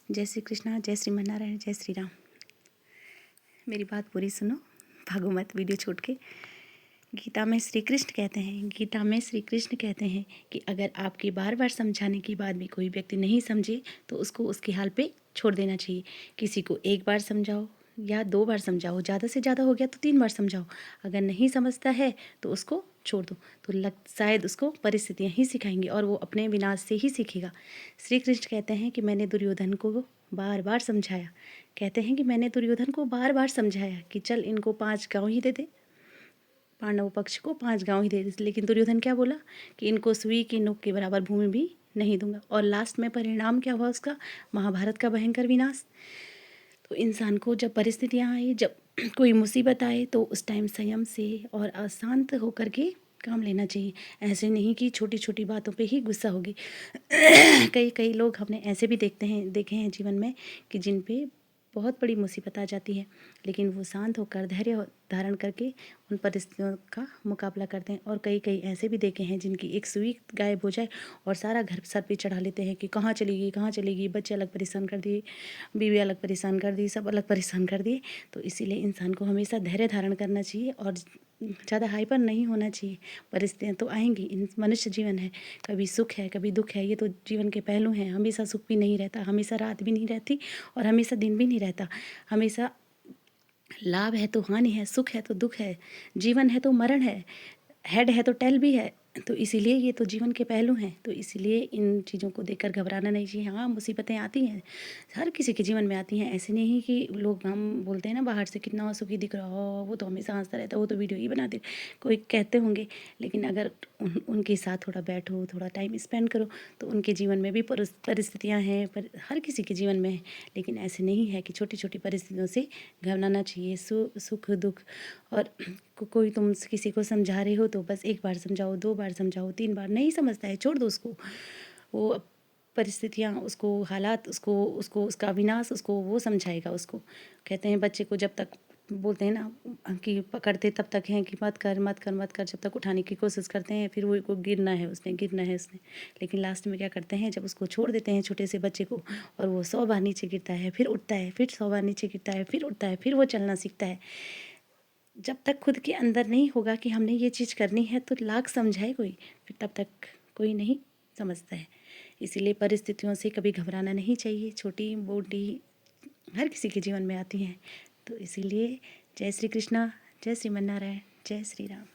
जय श्री कृष्णा, जय श्रीमन नारायण, जय श्री राम। मेरी बात पूरी सुनो, भागो मत वीडियो छोड़ के। गीता में श्री कृष्ण कहते हैं कि अगर आपके बार बार समझाने के बाद भी कोई व्यक्ति नहीं समझे तो उसको उसके हाल पे छोड़ देना चाहिए। किसी को एक बार समझाओ या 2 बार समझाओ, ज़्यादा से ज़्यादा हो गया तो 3 बार समझाओ। अगर नहीं समझता है तो उसको छोड़ दो। तो शायद उसको परिस्थितियाँ ही सिखाएंगी और वो अपने विनाश से ही सीखेगा। श्री कृष्ण कहते हैं कि मैंने दुर्योधन को बार बार समझाया। कहते हैं कि मैंने दुर्योधन को बार बार समझाया कि चल इनको 5 गाँव ही दे दे, पांडव पक्ष को 5 गाँव ही दे दे। लेकिन दुर्योधन क्या बोला कि इनको सुई की नोक के बराबर भूमि भी नहीं दूंगा। और लास्ट में परिणाम क्या हुआ उसका? महाभारत का भयंकर विनाश। तो इंसान को जब परिस्थितियाँ आए, जब कोई मुसीबत आए तो उस टाइम संयम से और अशांत होकर के काम लेना चाहिए। ऐसे नहीं कि छोटी छोटी बातों पे ही गुस्सा होगी। कई लोग हमने ऐसे भी देखे हैं जीवन में कि जिन पे बहुत बड़ी मुसीबत आ जाती है, लेकिन वो शांत होकर धैर्य धारण करके उन परिस्थितियों का मुकाबला करते हैं। और कई ऐसे भी देखे हैं जिनकी एक सुई गायब हो जाए और सारा घर सर पे चढ़ा लेते हैं कि कहाँ चलेगी, बच्चे अलग परेशान कर दिए, बीवी अलग परेशान कर दी, सब अलग परेशान कर दिए। तो इसीलिए इंसान को हमेशा धैर्य धारण करना चाहिए और ज़्यादा हाइपर नहीं होना चाहिए। परिस्थितियाँ तो आएंगी, मनुष्य जीवन है, कभी सुख है कभी दुख है, ये तो जीवन के पहलू हैं। हमेशा सुख भी नहीं रहता, हमेशा रात भी नहीं रहती और हमेशा दिन भी नहीं रहता। हमेशा लाभ है तो हानि है, सुख है तो दुख है, जीवन है तो मरण है, हेड है तो टेल भी है। तो इसीलिए ये तो जीवन के पहलू हैं। तो इसीलिए इन चीज़ों को देखकर घबराना नहीं चाहिए। हाँ, मुसीबतें आती हैं, हर किसी के जीवन में आती हैं। ऐसे नहीं कि लोग हम बोलते हैं ना बाहर से कितना सुखी दिख रहा हो, वो तो हमेशा हंसता रहता है, वो तो वीडियो ही बनाते, कोई कहते होंगे। लेकिन अगर उनके साथ थोड़ा बैठो, थोड़ा टाइम स्पेंड करो तो उनके जीवन में भी परिस्थितियाँ हैं, पर हर किसी के जीवन में है। लेकिन ऐसे नहीं है कि छोटी छोटी परिस्थितियों से घबराना चाहिए। सुख दुख और कोई तुम किसी को समझा रहे हो तो बस 1 बार समझाओ, 2 बार समझाओ, 3 बार, नहीं समझता है छोड़ दो उसको। वो परिस्थितियाँ, उसको हालात, उसको उसको उसका विनाश उसको वो समझाएगा उसको। कहते हैं बच्चे को जब तक बोलते हैं ना कि पकड़ते तब तक हैं कि मत कर मत कर मत कर, जब तक उठाने की कोशिश करते हैं फिर वो को गिरना है उसने। लेकिन लास्ट में क्या करते हैं, जब उसको छोड़ देते हैं छोटे से बच्चे को और वो 100 बार नीचे गिरता है, फिर उठता है, फिर 100 बार नीचे गिरता है, फिर उठता है, फिर वो चलना सीखता है। जब तक खुद के अंदर नहीं होगा कि हमने ये चीज़ करनी है तो लाख समझाए कोई, फिर तब तक कोई नहीं समझता है। इसीलिए परिस्थितियों से कभी घबराना नहीं चाहिए। छोटी मोटी हर किसी के जीवन में आती हैं। तो इसीलिए जय श्री कृष्णा, जय श्रीमन नारायण, जय श्री राम।